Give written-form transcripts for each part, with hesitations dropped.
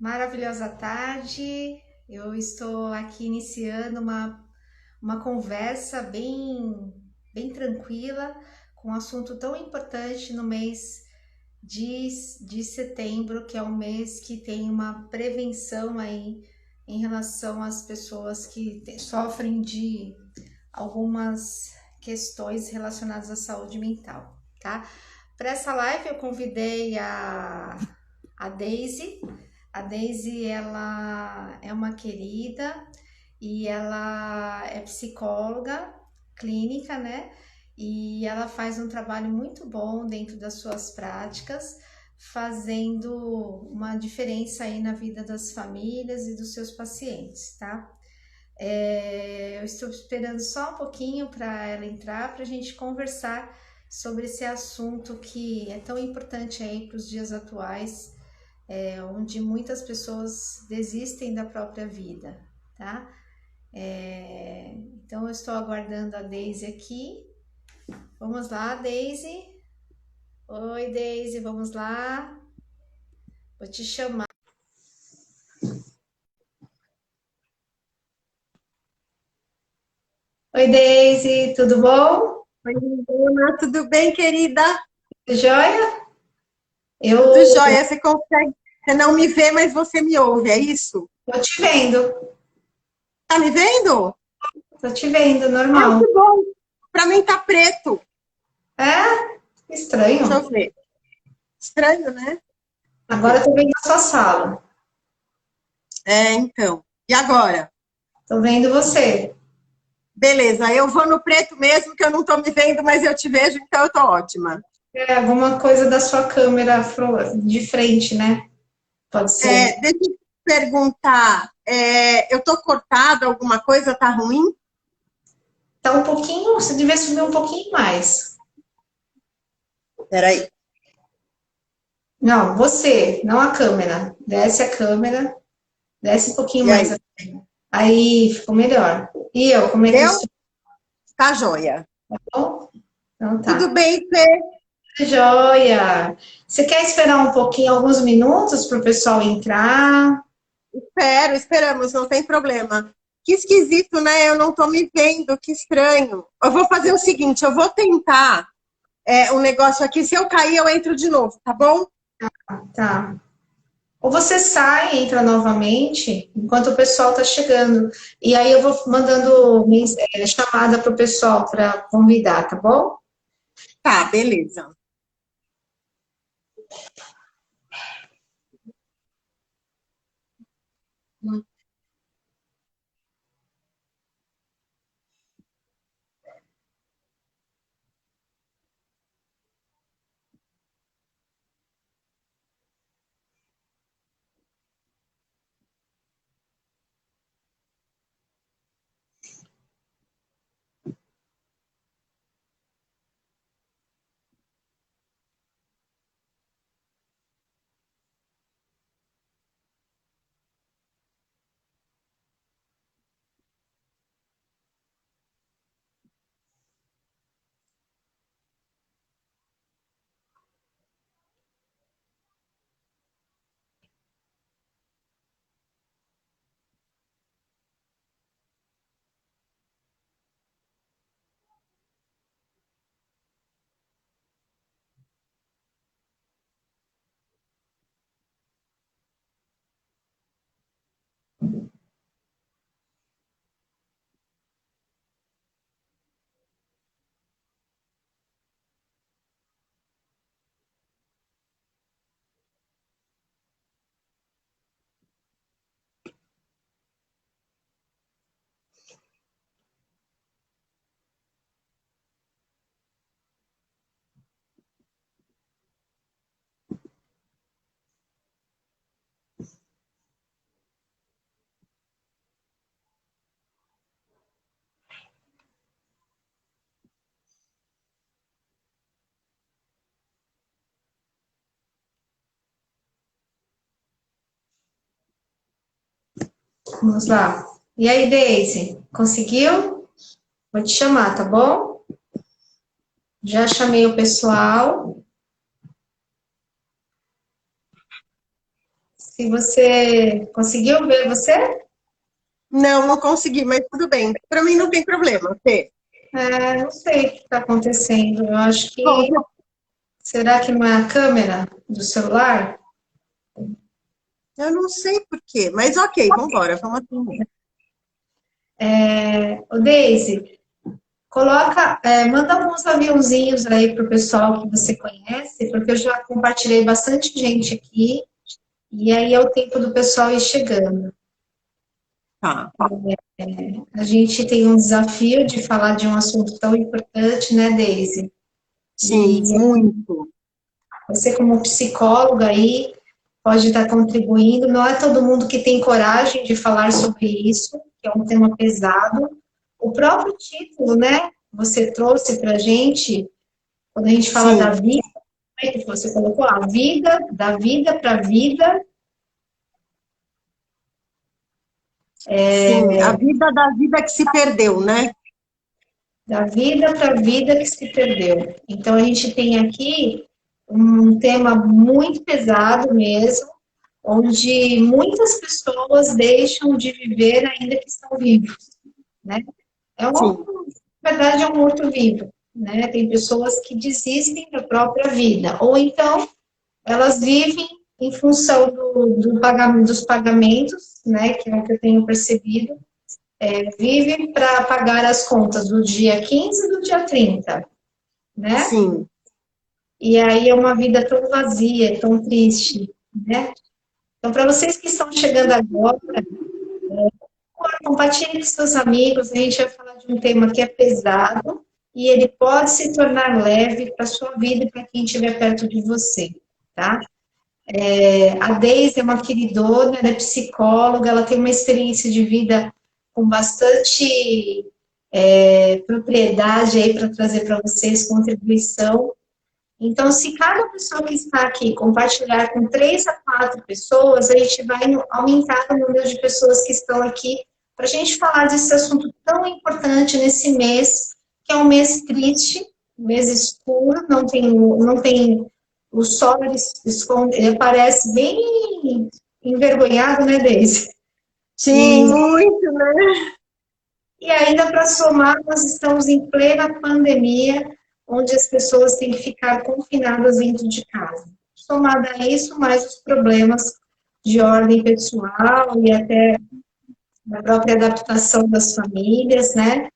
Maravilhosa tarde. Eu estou aqui iniciando uma conversa bem tranquila com um assunto tão importante no mês de, de setembro, que é um mês que tem uma prevenção aí em relação às pessoas que sofrem de algumas questões relacionadas à saúde mental, tá? Para essa live eu convidei a Daisy. A Daisy, ela é uma querida e ela é psicóloga clínica, né? E ela faz um trabalho muito bom dentro das suas práticas, fazendo uma diferença aí na vida das famílias e dos seus pacientes, tá? Eu estou esperando só um pouquinho para ela entrar, para a gente conversar sobre esse assunto que é tão importante aí para os dias atuais, onde muitas pessoas desistem da própria vida, tá? Então eu estou aguardando a Daisy aqui. Vamos lá, Daisy. Oi, Daisy, vamos lá. Vou te chamar. Oi, Daisy, tudo bom? Oi, Luna, tudo bem, querida? Tudo jóia? Tudo Eu jóia. Você consegue, você não me vê, mas você me ouve, é isso? tô te vendo, Tá me vendo? tô te vendo, Ai, normal. que bom. Pra mim tá preto. É? Deixa Estranho. eu ver. Estranho, né? Agora eu tô vendo a sua sala. É, então. E agora? Tô vendo você. Beleza, eu vou no preto mesmo, que eu não tô me vendo, mas eu te vejo, então eu tô ótima. É alguma coisa da sua câmera de frente, né? Pode ser. Deixa eu te perguntar, eu tô cortada, alguma coisa tá ruim? Tá um pouquinho, você devia subir um pouquinho mais. Peraí. Não, você, não a câmera. Desce a câmera, desce um pouquinho E mais. aí? Aí ficou melhor. E eu, como é que eu Deu? estou? Tá joia. Então Tudo tá. bem, Fê? Joia! Você quer esperar um pouquinho, alguns minutos para o pessoal entrar? Esperamos, não tem problema. Que esquisito, né? Eu não tô me vendo, que estranho. Eu vou fazer o seguinte, eu vou tentar um negócio aqui. Se eu cair, eu entro de novo, tá bom? Tá. Ou você sai, entra novamente, enquanto o pessoal está chegando. E aí eu vou mandando chamada para o pessoal para convidar, tá bom? Tá, beleza. Vamos lá. E aí, Daisy, conseguiu? Vou te chamar, tá bom? Já chamei o pessoal. se você conseguiu ver você. Não, não consegui, mas tudo bem. Para mim não tem problema, Fê. Não sei o que está acontecendo. Eu acho Bom, que. Será que não é a câmera do celular? eu não sei por quê, mas ok, vamos embora, vamos atender. O Daisy, coloca, manda alguns aviãozinhos aí para o pessoal que você conhece, porque eu já compartilhei bastante gente aqui, e aí é o tempo do pessoal ir chegando. Tá. A gente tem um desafio de falar de um assunto tão importante, né, Daisy? Sim, E muito. você, como psicóloga aí, pode estar contribuindo. Não é todo mundo que tem coragem de falar sobre isso, que é um tema pesado. O próprio título, né? Você trouxe para a gente, quando a gente fala da Sim, vida, como é que você colocou? A vida, da vida para a vida. sim. A vida da vida que se perdeu, né? Da vida para a vida que se perdeu. Então, a gente tem aqui um tema muito pesado mesmo, onde muitas pessoas deixam de viver ainda que estão vivos, né? Sim, Na verdade, é um morto-vivo, né? Tem pessoas que desistem da própria vida, ou então elas vivem em função do pagamento, dos pagamentos, né? Que é o que eu tenho percebido, vivem para pagar as contas do dia 15 e do dia 30, né? sim. E aí é uma vida tão vazia, tão triste, né? Então, para vocês que estão chegando agora, compartilhe com seus amigos, a gente vai falar de um tema que é pesado e ele pode se tornar leve para a sua vida e para quem estiver perto de você, tá? A Deise é uma queridona, ela é psicóloga, ela tem uma experiência de vida com bastante propriedade aí para trazer para vocês contribuição. Então, se cada pessoa que está aqui compartilhar com 3 a 4 pessoas, a gente vai aumentar o número de pessoas que estão aqui para a gente falar desse assunto tão importante nesse mês, que é um mês triste, um mês escuro, não tem o sol, ele aparece bem envergonhado, né, Deise? Sim, E, muito, né? e ainda para somar, nós estamos em plena pandemia, onde as pessoas têm que ficar confinadas dentro de casa. Somado a isso, mais os problemas de ordem pessoal e até a própria adaptação das famílias, né?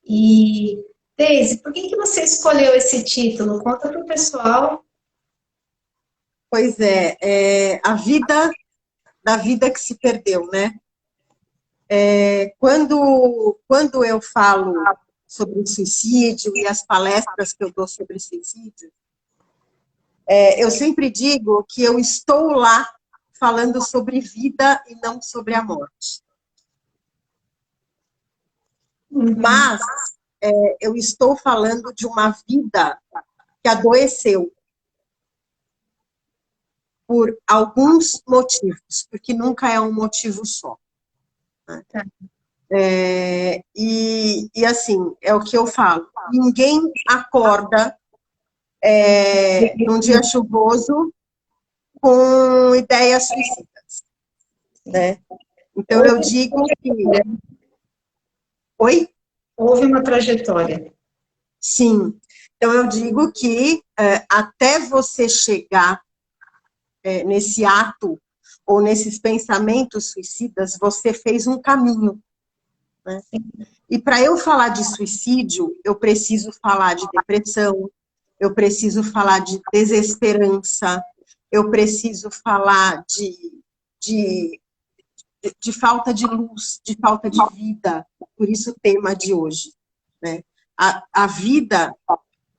E, Deise, por que você escolheu esse título? Conta para o pessoal. Pois é, a vida da vida que se perdeu, né? Quando eu falo sobre suicídio e as palestras que eu dou sobre suicídio, eu sempre digo que eu estou lá falando sobre vida e não sobre a morte. Uhum. Mas eu estou falando de uma vida que adoeceu por alguns motivos, porque nunca é um motivo só. Né? Tá. E assim, é o que eu falo, ninguém acorda num dia chuvoso com ideias suicidas, né? Então eu digo que... Oi? Houve uma trajetória. Sim. Então eu digo que até você chegar nesse ato ou nesses pensamentos suicidas, você fez um caminho, né? E para eu falar de suicídio, eu preciso falar de depressão, eu preciso falar de desesperança, eu preciso falar de falta de luz, de falta de vida. Por isso o tema de hoje, né? A vida,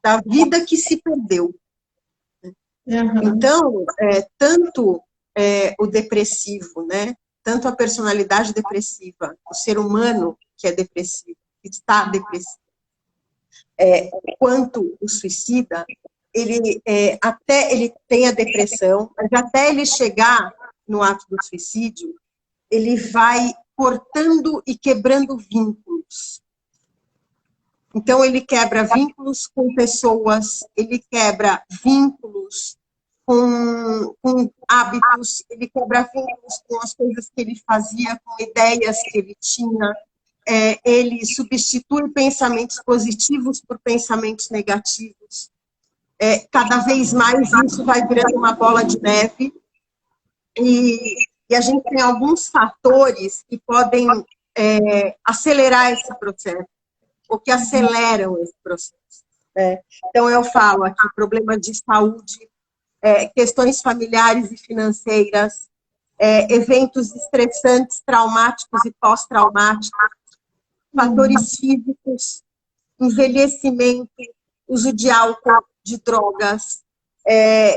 da vida que se perdeu. Uhum. Então, tanto o depressivo, né? Tanto a personalidade depressiva, o ser humano que é depressivo, que está depressivo, quanto o suicida, ele até ele tem a depressão, mas até ele chegar no ato do suicídio, ele vai cortando e quebrando vínculos. Então, ele quebra vínculos com pessoas, ele quebra vínculos com hábitos, ele quebra vínculos com as coisas que ele fazia, com ideias que ele tinha, ele substitui pensamentos positivos por pensamentos negativos. Cada vez mais isso vai virando uma bola de neve, e a gente tem alguns fatores que podem acelerar esse processo, ou que aceleram esse processo. Então, eu falo aqui, problema de saúde, questões familiares e financeiras, eventos estressantes, traumáticos e pós-traumáticos, fatores físicos, envelhecimento, uso de álcool, de drogas.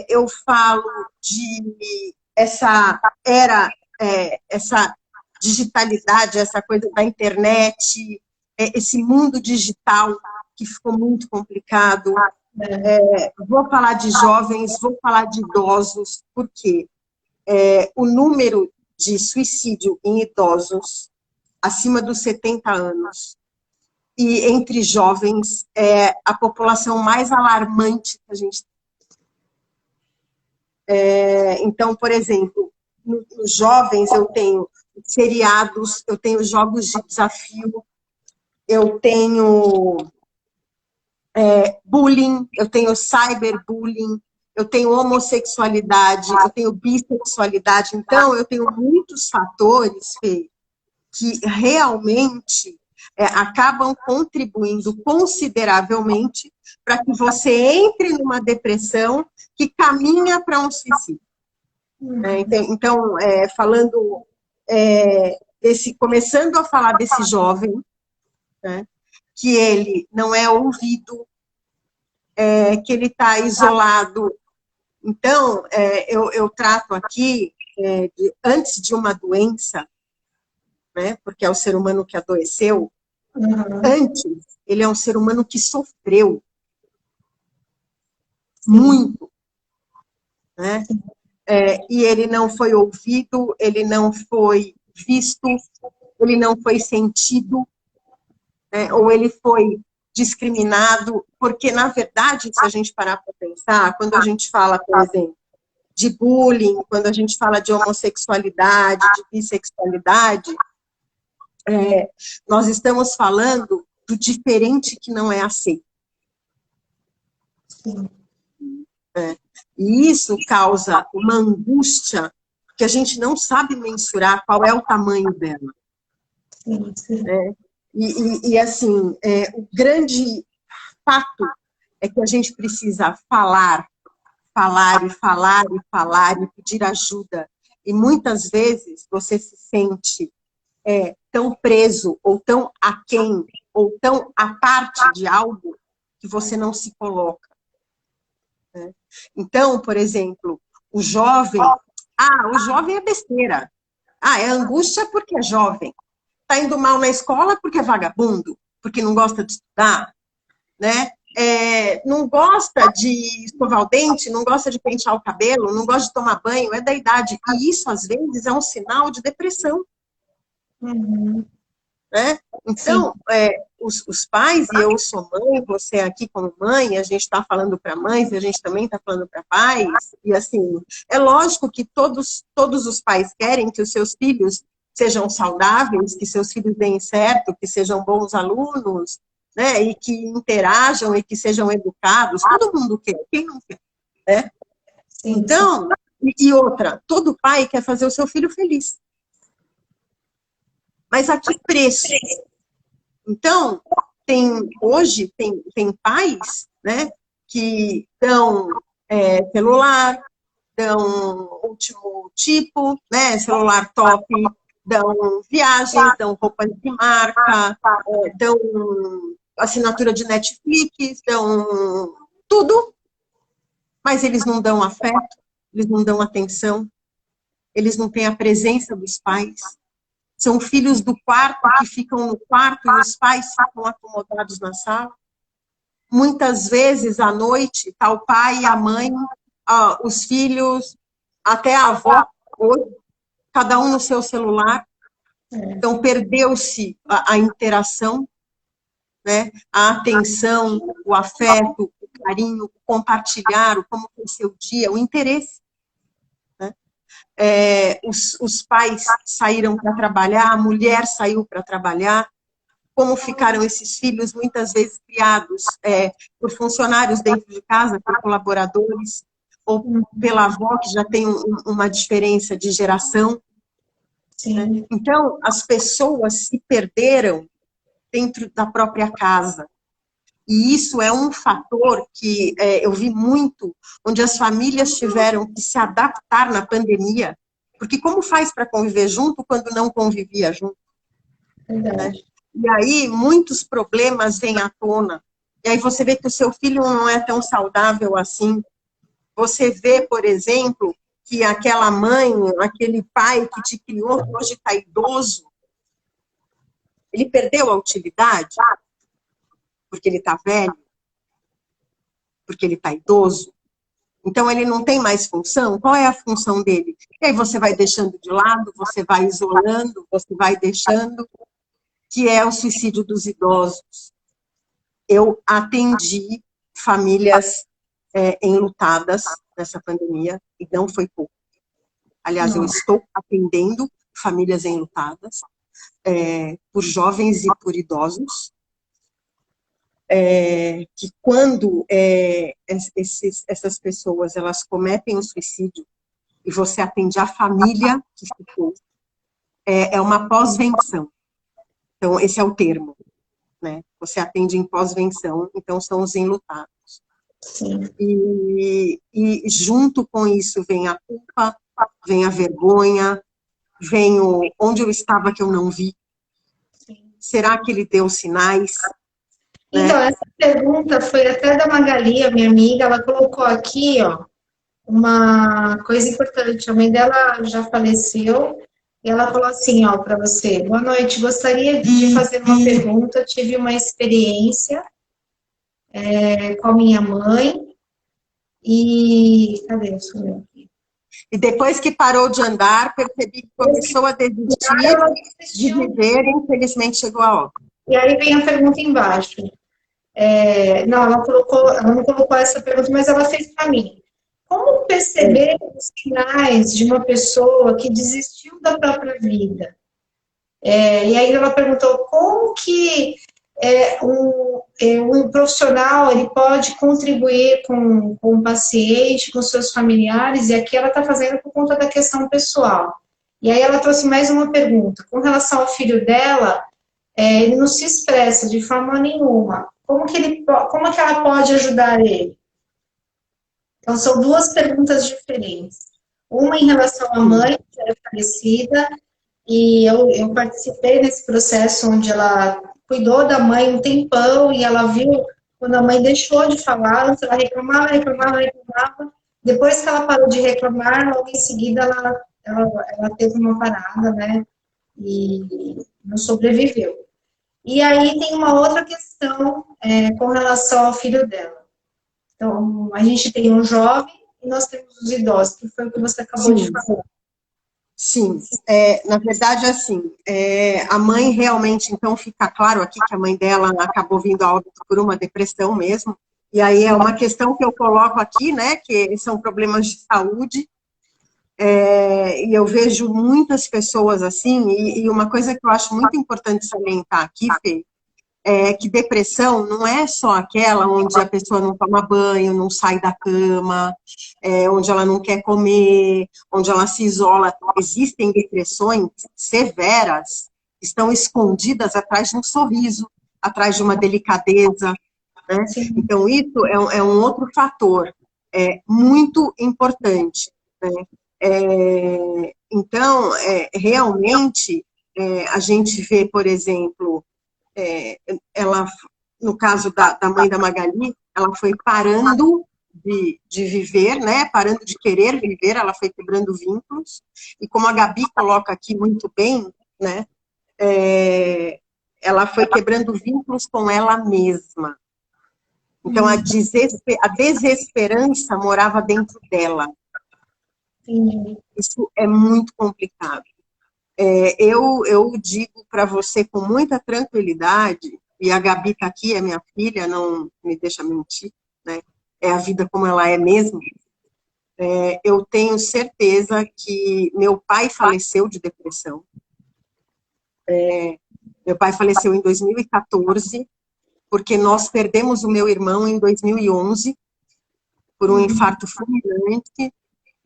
Eu falo de essa digitalidade, essa coisa da internet, esse mundo digital que ficou muito complicado. Vou falar de jovens, vou falar de idosos, porque o número de suicídio em idosos acima dos 70 anos e entre jovens é a população mais alarmante que a gente tem. Então, por exemplo, nos jovens eu tenho seriados, eu tenho jogos de desafio, eu tenho bullying, eu tenho cyberbullying, eu tenho homossexualidade, eu tenho bissexualidade. Então, eu tenho muitos fatores, Fê, que realmente acabam contribuindo consideravelmente para que você entre numa depressão que caminha para um suicídio. Então, falando começando a falar desse jovem, né, que ele não é ouvido, que ele está isolado. Então, eu trato aqui, antes de uma doença, né, porque é o ser humano que adoeceu, antes, ele é um ser humano que sofreu muito, né? E ele não foi ouvido, ele não foi visto, ele não foi sentido, né? Ou ele foi discriminado, porque, na verdade, se a gente parar para pensar, quando a gente fala, por exemplo, de bullying, quando a gente fala de homossexualidade, de bissexualidade, nós estamos falando do diferente que não é aceito. Sim. E isso causa uma angústia que a gente não sabe mensurar qual é o tamanho dela. Sim, sim. E assim, o grande fato é que a gente precisa falar e pedir ajuda. E muitas vezes você se sente tão preso, ou tão aquém, ou tão à parte de algo que você não se coloca. Então, por exemplo, o jovem é besteira. É angústia porque é jovem. Está indo mal na escola porque é vagabundo, porque não gosta de estudar, né? Não gosta de escovar o dente, não gosta de pentear o cabelo, não gosta de tomar banho, é da idade. E isso, às vezes, é um sinal de depressão. Né? Então, os pais, e eu sou mãe, você aqui como mãe, a gente está falando para mães, e a gente também está falando para pais, e assim, é lógico que todos os pais querem que os seus filhos sejam saudáveis, que seus filhos deem certo, que sejam bons alunos, né, e que interajam e que sejam educados, todo mundo quer, quem não quer, né? Então, e outra, todo pai quer fazer o seu filho feliz. Mas a que preço? Então, hoje tem pais, né, que dão celular, dão último tipo, né, celular top, dão viagens, dão roupas de marca, dão assinatura de Netflix, dão tudo, mas eles não dão afeto, eles não dão atenção, eles não têm a presença dos pais. São filhos do quarto que ficam no quarto e os pais ficam acomodados na sala. Muitas vezes, à noite, está o pai e a mãe, os filhos, até a avó, cada um no seu celular. Então, perdeu-se a interação, né? A atenção, o afeto, o carinho, o compartilhar, o como foi seu dia, o interesse. Né? Os pais saíram para trabalhar, a mulher saiu para trabalhar, como ficaram esses filhos muitas vezes criados por funcionários dentro de casa, por colaboradores, ou pela avó, que já tem uma diferença de geração. Né? Então, as pessoas se perderam dentro da própria casa. E isso é um fator que eu vi muito, onde as famílias tiveram que se adaptar na pandemia, porque como faz para conviver junto quando não convivia junto? Né? E aí, muitos problemas vêm à tona. E aí você vê que o seu filho não é tão saudável assim. Você vê, por exemplo, que aquela mãe, aquele pai que te criou, que hoje está idoso, ele perdeu a utilidade porque ele está velho, porque ele está idoso. Então, ele não tem mais função. Qual é a função dele? E aí você vai deixando de lado, você vai isolando, você vai deixando, que é o suicídio dos idosos. Eu atendi famílias enlutadas nessa pandemia, e não foi pouco. Aliás, eu estou atendendo famílias enlutadas, por jovens e por idosos, que quando essas pessoas elas cometem o suicídio, e você atende a família que ficou, é uma pós-venção. Então, esse é o termo. Né? Você atende em pós-venção, então são os enlutados. Sim. E junto com isso vem a culpa, vem a vergonha, vem onde eu estava que eu não vi. Sim. Será que ele deu sinais? Então, né? Essa pergunta foi até da Magali, a minha amiga, ela colocou aqui, ó, uma coisa importante. A mãe dela já faleceu, e ela falou assim, ó, para você: boa noite, gostaria de fazer uma pergunta. Tive uma experiência com a minha mãe e... Cadê isso? E depois que parou de andar, percebi que começou a desistir de viver, e infelizmente chegou a hora. E aí vem a pergunta embaixo. Não, ela não colocou essa pergunta, mas ela fez para mim. Como perceber os sinais de uma pessoa que desistiu da própria vida? E aí ela perguntou como que um profissional ele pode contribuir com o paciente, com seus familiares, e aqui ela está fazendo por conta da questão pessoal. E aí ela trouxe mais uma pergunta. Com relação ao filho dela, ele não se expressa de forma nenhuma. Como que ela pode ajudar ele? Então, são duas perguntas diferentes. Uma em relação à mãe, que era falecida, e eu participei desse processo onde ela cuidou da mãe um tempão, e ela viu quando a mãe deixou de falar, antes ela reclamava. Depois que ela parou de reclamar, logo em seguida ela teve uma parada, né? E não sobreviveu. E aí tem uma outra questão com relação ao filho dela. Então, a gente tem um jovem e nós temos os idosos, que foi o que você acabou de falar. Sim, na verdade, assim, a mãe realmente, então, fica claro aqui que a mãe dela acabou vindo a óbito por uma depressão mesmo, e aí é uma questão que eu coloco aqui, né, que são problemas de saúde, e eu vejo muitas pessoas assim, e uma coisa que eu acho muito importante salientar aqui, Fê, é que depressão não é só aquela onde a pessoa não toma banho, não sai da cama, onde ela não quer comer, onde ela se isola. Existem depressões severas, que estão escondidas atrás de um sorriso, atrás de uma delicadeza. Né? Então, isso é um outro fator muito importante. Né? Então, realmente, a gente vê, por exemplo, ela, no caso da mãe da Magali, ela foi parando de viver, né? Parando de querer viver, ela foi quebrando vínculos, e como a Gabi coloca aqui muito bem, né? Ela foi quebrando vínculos com ela mesma. Então, a desesperança morava dentro dela. Isso é muito complicado. Eu digo para você com muita tranquilidade, e a Gabi está aqui, é minha filha, não me deixa mentir, né? é a vida como ela é mesmo, eu tenho certeza que meu pai faleceu de depressão. Meu pai faleceu em 2014, porque nós perdemos o meu irmão em 2011 por um infarto fulminante.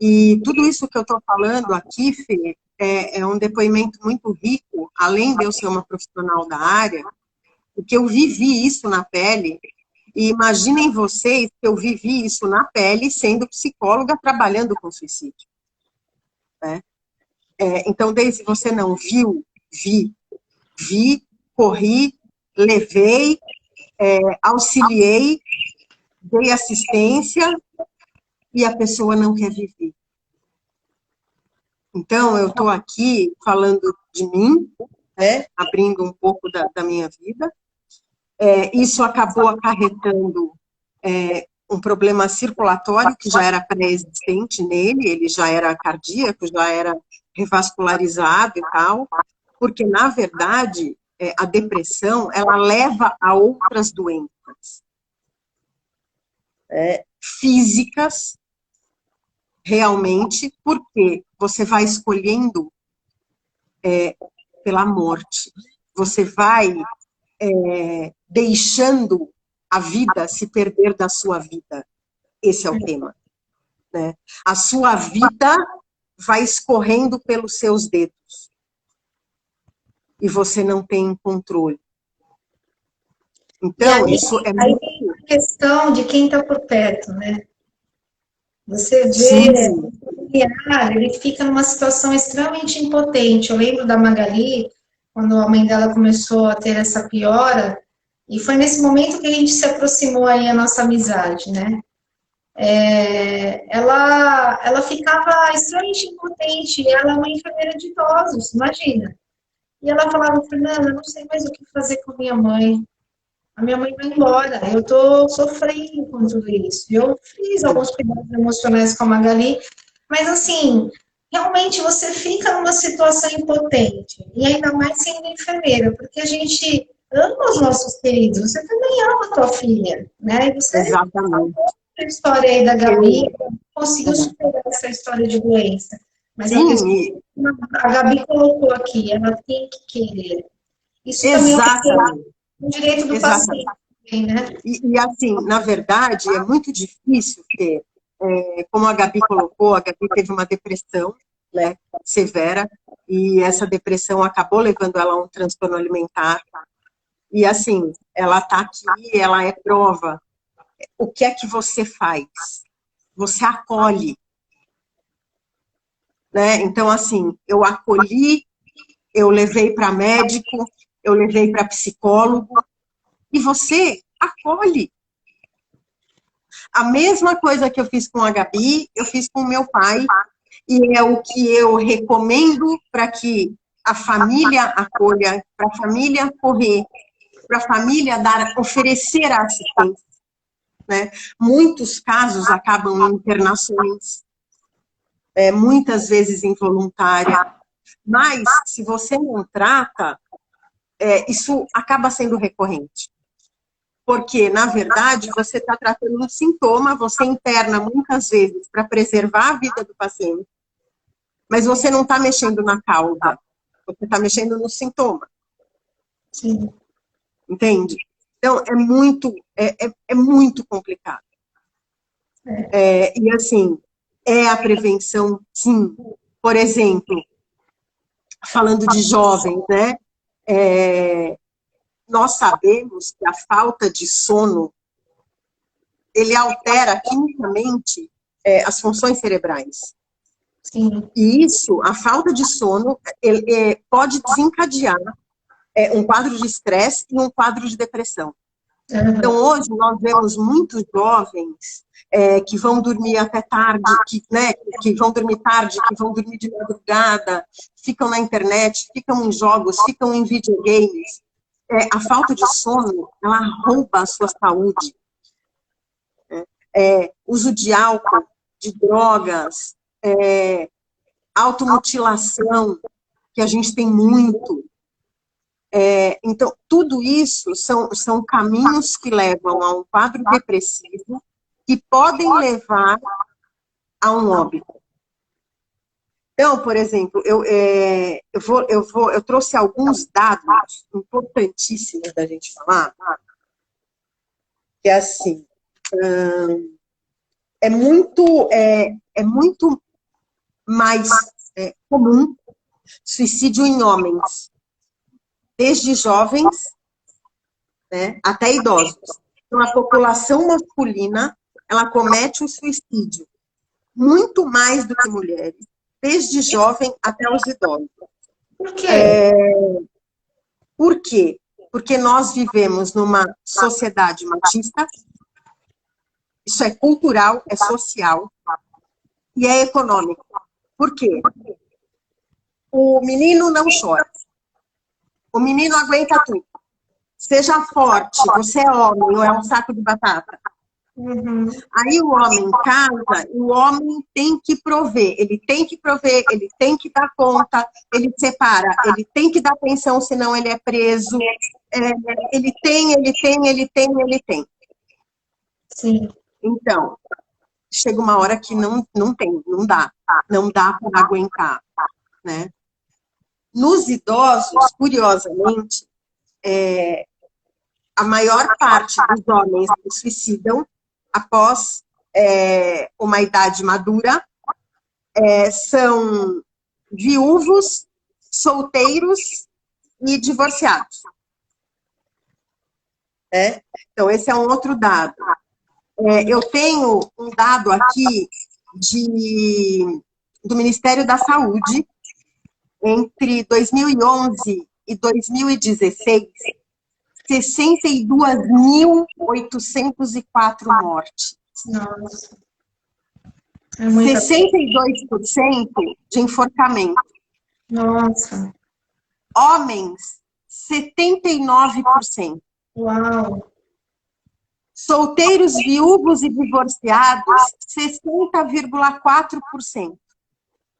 E tudo isso que eu estou falando aqui, Fê, é um depoimento muito rico, além de eu ser uma profissional da área, porque eu vivi isso na pele. E imaginem vocês que eu vivi isso na pele sendo psicóloga trabalhando com suicídio. Né? Então, desde você não viu, vi, corri, levei, auxiliei, dei assistência e a pessoa não quer viver. Então, eu estou aqui falando de mim, né, abrindo um pouco da minha vida. Isso acabou acarretando um problema circulatório que já era pré-existente nele, ele já era cardíaco, já era revascularizado e tal, porque, na verdade, a depressão, ela leva a outras doenças físicas, realmente, porque você vai escolhendo pela morte, você vai deixando a vida se perder da sua vida. Esse é o tema. Né? A sua vida vai escorrendo pelos seus dedos. E você não tem controle. Então, aí, isso é aí muito... tem a questão de quem está por perto, né? Você vê, Sim. o familiar, ele fica numa situação extremamente impotente. Eu lembro da Magali, quando a mãe dela começou a ter essa piora, e foi nesse momento que a gente se aproximou aí a nossa amizade, né? Ela ficava extremamente impotente, e ela é uma enfermeira de idosos, imagina. E ela falava, Fernanda, eu não sei mais o que fazer com a minha mãe. A minha mãe vai embora, eu estou sofrendo com tudo isso. Eu fiz alguns cuidados emocionais com a Magali, mas assim, realmente você fica numa situação impotente, e ainda mais sendo enfermeira, porque a gente ama os nossos queridos, você também ama a tua filha, né? E você Exatamente. a história aí da Gabi, conseguiu superar essa história de doença. Mas a questão Sim, a Gabi colocou aqui, ela tem que querer. Isso também é exatamente. um direito do Exatamente. paciente, né? E assim, na verdade, é muito difícil ter, como a Gabi colocou, a Gabi teve uma depressão, né, severa, e essa depressão acabou levando ela a um transtorno alimentar. E assim, ela está aqui, ela é prova. O que é que você faz? Você acolhe. Né? Então, assim, eu acolhi, eu levei para médico, eu levei para psicólogo, e você acolhe. A mesma coisa que eu fiz com a Gabi, eu fiz com o meu pai, e é o que eu recomendo para que a família acolha, para a família correr, para a família oferecer a assistência. Né? Muitos casos acabam em internações, muitas vezes involuntária, mas se você não trata, isso acaba sendo recorrente. Porque, na verdade, você está tratando um sintoma, você interna muitas vezes para preservar a vida do paciente, mas você não está mexendo na causa, você está mexendo no sintoma. Sim. Entende? Então, é muito complicado. E, assim, a prevenção, sim. Por exemplo, falando de jovens, né? Nós sabemos que a falta de sono, ele altera quimicamente as funções cerebrais. Sim. E isso, a falta de sono, pode desencadear um quadro de estresse e um quadro de depressão. Uhum. Então, hoje, nós vemos muitos jovens que vão dormir até tarde, que vão dormir tarde, que vão dormir de madrugada, ficam na internet, ficam em jogos, ficam em videogames. A falta de sono, ela rouba a sua saúde. Uso de álcool, de drogas, automutilação, que a gente tem muito. Então, tudo isso são caminhos que levam a um quadro depressivo que podem levar a um óbito. Então, por exemplo, eu trouxe alguns dados importantíssimos da gente falar, que é assim, é muito mais comum suicídio em homens, desde jovens, né, até idosos. Então, a população masculina, ela comete o suicídio muito mais do que mulheres, desde jovem até os idosos. Por quê? Por quê? Porque nós vivemos numa sociedade machista, isso é cultural, é social e é econômico. Por quê? O menino não chora. O menino aguenta tudo. Seja forte, você é homem ou é um saco de batata. Uhum. Aí o homem casa, o homem tem que prover, ele tem que dar conta, ele separa, ele tem que dar pensão, senão ele é preso. Ele tem. Sim. Então, chega uma hora que não dá para aguentar, né? Nos idosos, curiosamente, a maior parte dos homens se suicidam após uma idade madura, são viúvos, solteiros e divorciados. Então, esse é um outro dado. Eu tenho um dado aqui do Ministério da Saúde, entre 2011 e 2016, 62.804 mortes. Nossa. 62% de enforcamento. Nossa. Homens, 79%. Uau. Solteiros, viúvos e divorciados, 60,4%.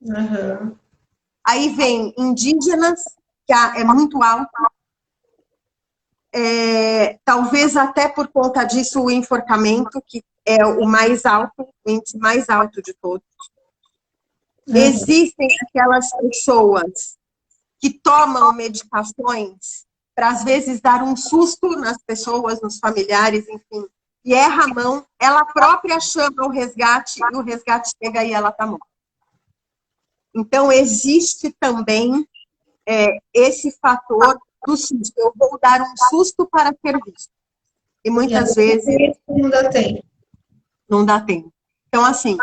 Uhum. Aí vem indígenas, que é muito alto. Talvez até por conta disso o enforcamento, que é o mais alto, o índice mais alto de todos. Existem aquelas pessoas que tomam medicações para, às vezes, dar um susto nas pessoas, nos familiares, enfim, e erra a mão, ela própria chama o resgate, e o resgate chega e ela está morta. Então, existe também esse fator do susto. Eu vou dar um susto para ser visto. E muitas vezes não dá tempo. Não dá tempo. Então, assim,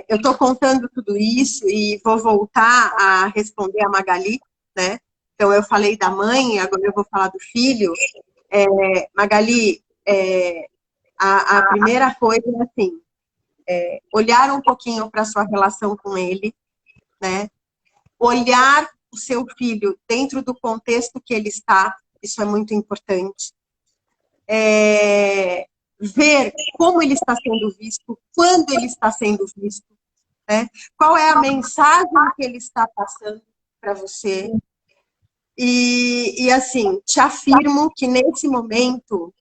eu estou contando tudo isso e vou voltar a responder a Magali, né? Então, eu falei da mãe, agora eu vou falar do filho. Magali, a primeira coisa é assim, olhar um pouquinho para a sua relação com ele, né? Olhar o seu filho dentro do contexto que ele está, isso é muito importante. Ver como ele está sendo visto, quando ele está sendo visto, né? Qual é a mensagem que ele está passando para você. E assim, te afirmo que nesse momento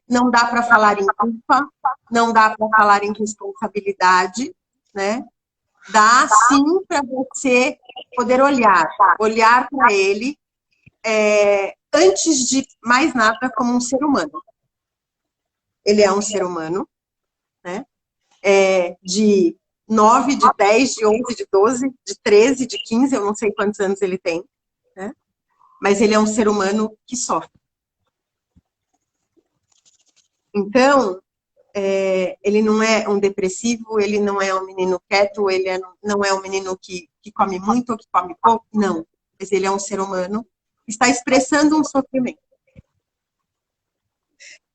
não dá para falar em culpa, não dá para falar em responsabilidade, né? Dá sim para você poder olhar para ele, antes de mais nada, como um ser humano. Ele é um ser humano, né? De 9, de 10, de 11, de 12, de 13, de 15, eu não sei quantos anos ele tem, né? Mas ele é um ser humano que sofre. Então, ele não é um depressivo, ele não é um menino quieto, ele não é um menino que come muito ou que come pouco, não. Mas ele é um ser humano que está expressando um sofrimento.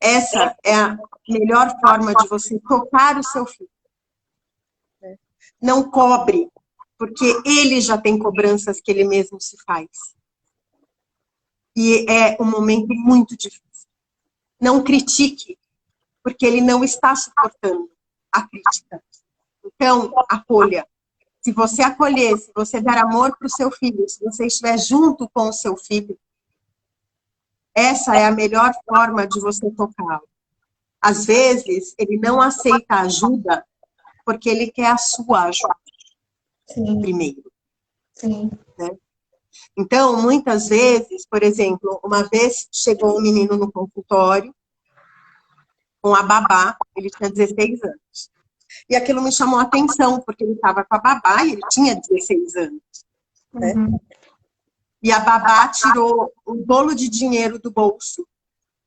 Essa é a melhor forma de você tocar o seu filho. Não cobre, porque ele já tem cobranças que ele mesmo se faz. E é um momento muito difícil. Não critique, porque ele não está suportando a crítica. Então, acolha. Se você acolher, se você dar amor para o seu filho, se você estiver junto com o seu filho, essa é a melhor forma de você tocá-lo. Às vezes, ele não aceita ajuda porque ele quer a sua ajuda Sim, primeiro, sim. né? Então, muitas vezes, por exemplo, uma vez chegou um menino no consultório com a babá, ele tinha 16 anos. E aquilo me chamou a atenção, porque ele estava com a babá e ele tinha 16 anos, né? Uhum. E a babá tirou um bolo de dinheiro do bolso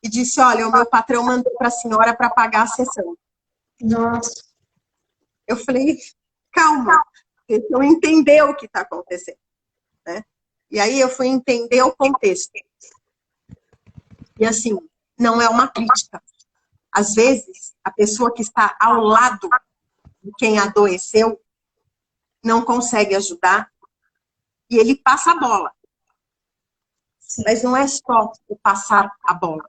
e disse, olha, o meu patrão mandou para a senhora para pagar a sessão. Nossa, Eu falei, calma, deixa eu entender o que está acontecendo, né? E aí eu fui entender o contexto. E assim, não é uma crítica. Às vezes, a pessoa que está ao lado de quem adoeceu não consegue ajudar e ele passa a bola. sim. Mas não é só o passar a bola.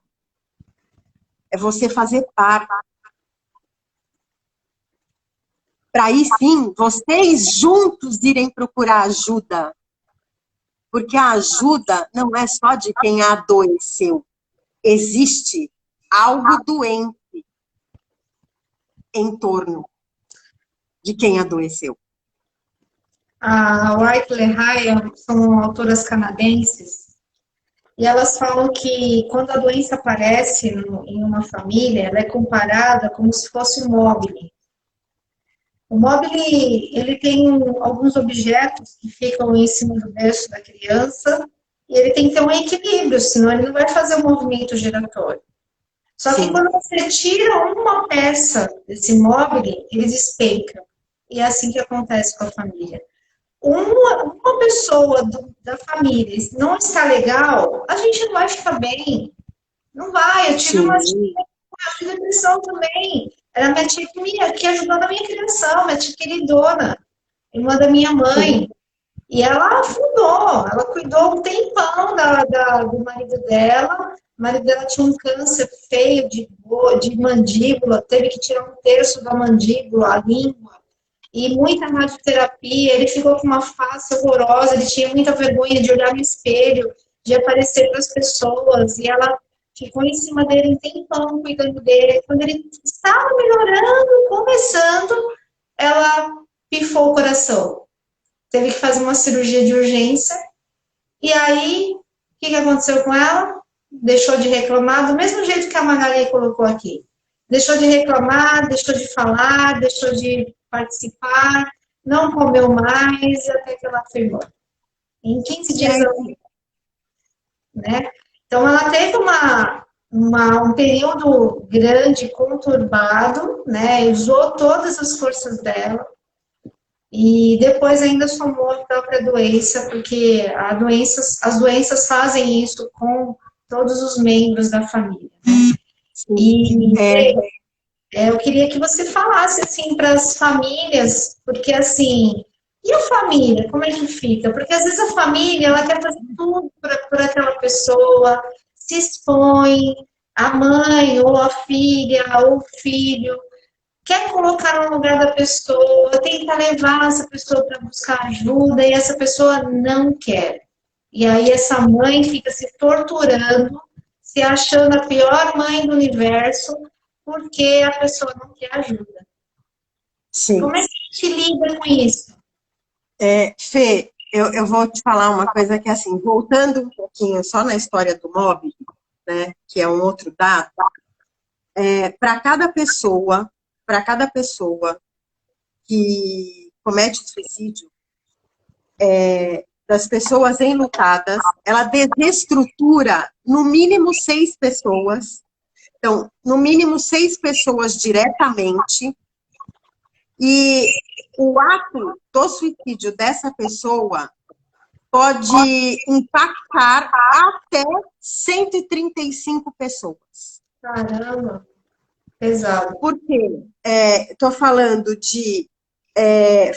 É você fazer parte. Para aí sim, vocês juntos irem procurar ajuda. Porque a ajuda não é só de quem adoeceu. Existe algo doente em torno de quem adoeceu. A White Lehigh são autoras canadenses e elas falam que quando a doença aparece em uma família, ela é comparada como se fosse um móvel. O móvel, ele tem alguns objetos que ficam em cima do berço da criança e ele tem que ter um equilíbrio, senão ele não vai fazer o movimento giratório. Só que Sim. quando você tira uma peça desse móvel, ele despenca. E é assim que acontece com a família. Uma pessoa da família não está legal, a gente não vai ficar bem. Não vai. Eu tive uma Sim. depressão também. Era minha tia que ajudou na minha criação, minha tia queridona, irmã da minha mãe. E ela afundou, ela cuidou um tempão do marido dela. O marido dela tinha um câncer feio de mandíbula, teve que tirar um terço da mandíbula, a língua, e muita radioterapia. Ele ficou com uma face horrorosa, ele tinha muita vergonha de olhar no espelho, de aparecer para as pessoas, e ela ficou em cima dele um tempão cuidando dele. Quando ele estava melhorando, começando, ela pifou o coração. Teve que fazer uma cirurgia de urgência. E aí, o que aconteceu com ela? Deixou de reclamar, do mesmo jeito que a Magali colocou aqui. Deixou de reclamar, deixou de falar, deixou de participar, não comeu mais, até que ela foi embora. Em 15 dias, né? Então, ela teve um período grande, conturbado, né? Usou todas as forças dela. E depois ainda somou a própria doença, porque as doenças fazem isso com todos os membros da família. Né? E eu queria que você falasse assim para as famílias, porque assim, e a família, como é que fica? Porque às vezes a família ela quer fazer tudo por aquela pessoa, se expõe, a mãe, ou a filha, ou o filho, quer colocar no lugar da pessoa, tenta levar essa pessoa para buscar ajuda e essa pessoa não quer. E aí essa mãe fica se torturando, se achando a pior mãe do universo, porque a pessoa não quer ajuda. Sim. Como é que a gente lida com isso? Fê, eu vou te falar uma coisa que, assim, voltando um pouquinho só na história do mobbing, né, que é um outro dado, para cada pessoa que comete suicídio, das pessoas enlutadas, ela desestrutura no mínimo 6 pessoas. Então, no mínimo 6 pessoas diretamente. E o ato do suicídio dessa pessoa pode impactar até 135 pessoas. Caramba, pesado. Por quê? Estou falando de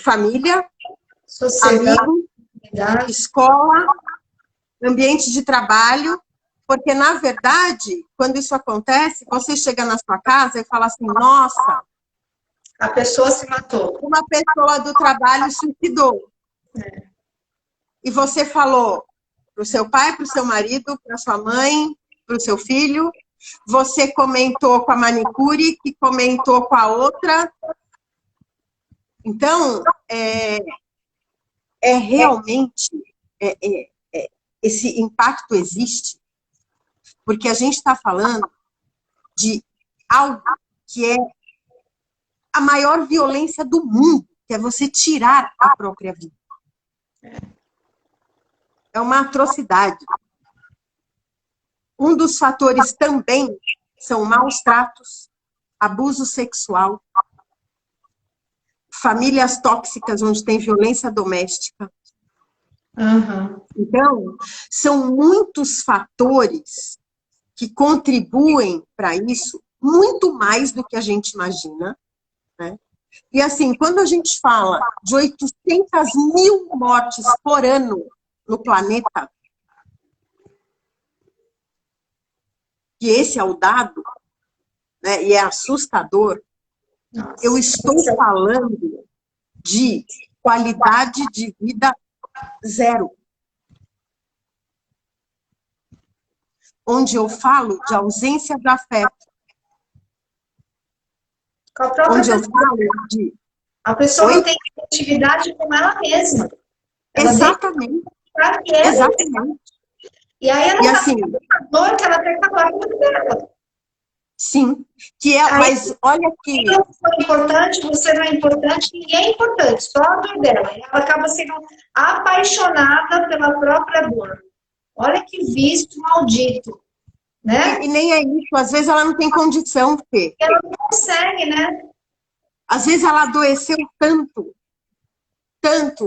família, Sociedade, amigo, escola, ambiente de trabalho, porque, na verdade, quando isso acontece, você chega na sua casa e fala assim, nossa, a pessoa se matou. uma pessoa do trabalho suicidou. E você falou para o seu pai, para o seu marido, para sua mãe, para o seu filho, Você comentou com a manicure, que comentou com a outra. Então, realmente, esse impacto existe, porque a gente está falando de algo que é a maior violência do mundo, que é você tirar a própria vida. É uma atrocidade. Um dos fatores também são maus tratos, abuso sexual, famílias tóxicas onde tem violência doméstica. Uhum. Então, são muitos fatores que contribuem para isso, muito mais do que a gente imagina, né? E assim, quando a gente fala de 800 mil mortes por ano no planeta, que esse é o dado, né, e é assustador, Nossa. eu estou falando de qualidade de vida zero. Onde eu falo de ausência de afeto. Com a própria Onde eu pessoa. falo de... A pessoa Oi? não tem atividade com ela mesma. Ela Exatamente. deixa que é. Exatamente. E aí ela E tá assim, com dor que ela tem que acabar com a vida dela. sim, que é, Aí, mas olha que... eu sou importante, você não é importante, ninguém é importante, só a dor dela. E ela acaba sendo apaixonada pela própria dor. Olha que vício maldito, né? E nem é isso, às vezes ela não tem condição, Fê. Ela não consegue, né? Às vezes ela adoeceu tanto,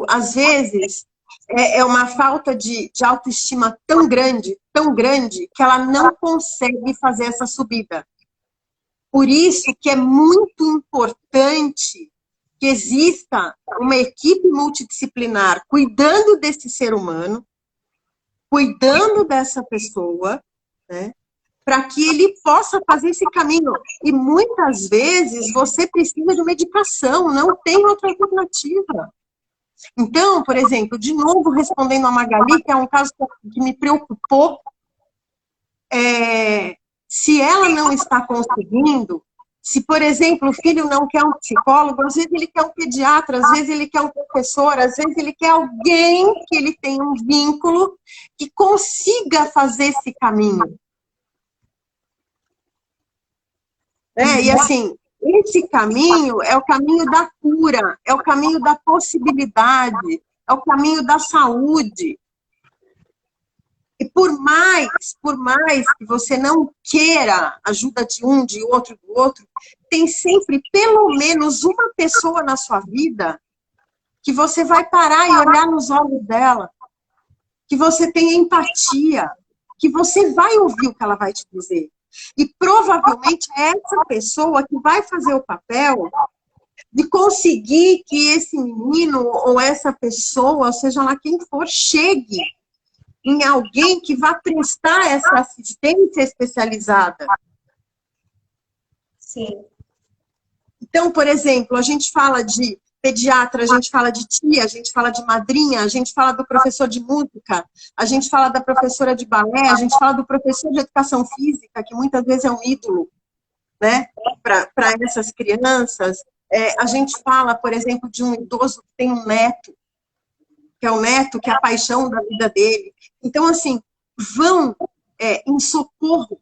às vezes é uma falta de autoestima tão grande, que ela não consegue fazer essa subida. Por isso que é muito importante que exista uma equipe multidisciplinar cuidando desse ser humano, cuidando dessa pessoa, né, para que ele possa fazer esse caminho. E muitas vezes você precisa de medicação, não tem outra alternativa. Então, por exemplo, de novo respondendo a Magali, que é um caso que me preocupou, se ela não está conseguindo, se, por exemplo, o filho não quer um psicólogo, às vezes ele quer um pediatra, às vezes ele quer um professor, às vezes ele quer alguém que ele tenha um vínculo que consiga fazer esse caminho. E assim, esse caminho é o caminho da cura, é o caminho da possibilidade, é o caminho da saúde. E por mais que você não queira ajuda de um, de outro, do outro, tem sempre pelo menos uma pessoa na sua vida que você vai parar e olhar nos olhos dela, que você tenha empatia, que você vai ouvir o que ela vai te dizer. E provavelmente é essa pessoa que vai fazer o papel de conseguir que esse menino ou essa pessoa, seja lá quem for, chegue em alguém que vá prestar essa assistência especializada. Sim. Então, por exemplo, a gente fala de pediatra, a gente fala de tia, a gente fala de madrinha, a gente fala do professor de música, a gente fala da professora de balé, a gente fala do professor de educação física, que muitas vezes é um ídolo, né, para essas crianças. A gente fala, por exemplo, de um idoso que tem um neto, que é o neto, que é a paixão da vida dele. Então, assim, vão em socorro,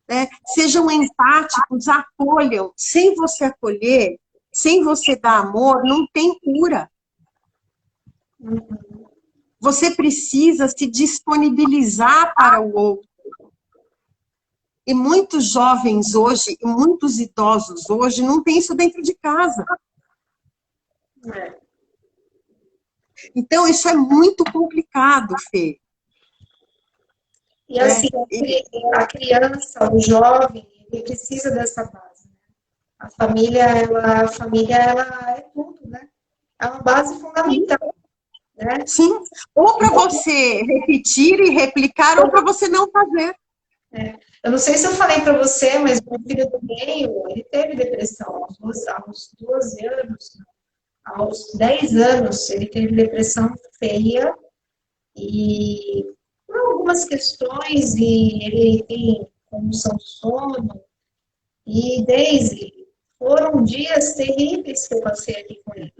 né? Sejam empáticos, acolham. Sem você acolher, sem você dar amor, não tem cura. Você precisa se disponibilizar para o outro. E muitos jovens hoje, e muitos idosos hoje, não têm isso dentro de casa. Então, isso é muito complicado, Fê. E assim, a criança, o jovem, ele precisa dessa base. Né? A família, ela é tudo, né? É uma base fundamental. Né? Sim, ou para você repetir e replicar, ou para você não fazer. Eu não sei se eu falei para você, mas meu filho do meio, ele teve depressão aos 12 anos, aos 10 anos, ele teve depressão feia e por algumas questões e ele tem compulsão de sono. E, Daisy, foram dias terríveis que eu passei aqui com ele.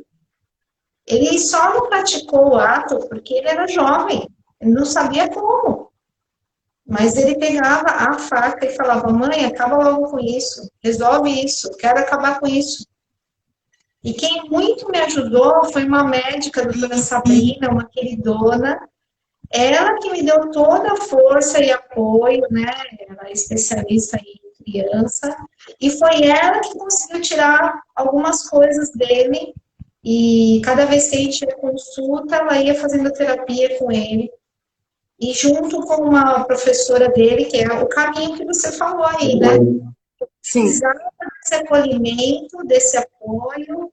Ele só não praticou o ato porque ele era jovem, ele não sabia como. Mas ele pegava a faca e falava, mãe, acaba logo com isso, resolve isso, quero acabar com isso. E quem muito me ajudou foi uma médica, a doutora Sabrina, uma queridona, ela que me deu toda a força e apoio, né? Ela é especialista em criança, e foi ela que conseguiu tirar algumas coisas dele, e cada vez que a gente ia consulta, ela ia fazendo terapia com ele, e junto com uma professora dele, que é o caminho que você falou aí, né? Sim. Precisava desse acolhimento, desse apoio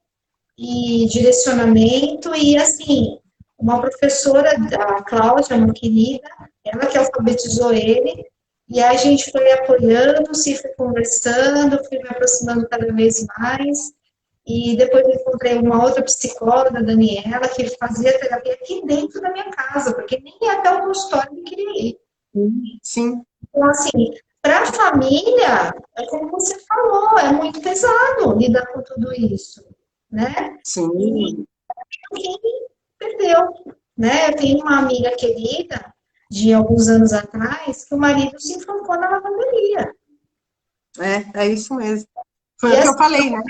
e direcionamento, e assim, uma professora, a Cláudia, uma querida, ela que alfabetizou ele, e a gente foi apoiando, se foi conversando, fui me aproximando cada vez mais, e depois eu encontrei uma outra psicóloga, a Daniela, que fazia terapia aqui dentro da minha casa, porque nem até o consultório eu queria ir. Sim. Então, assim, para a família, é como você falou, é muito pesado lidar com tudo isso, né? Sim. E quem perdeu, né? Eu tenho uma amiga querida, de alguns anos atrás, que o marido se enforcou na lavanderia. É isso mesmo. Foi E o que eu assim, falei, né?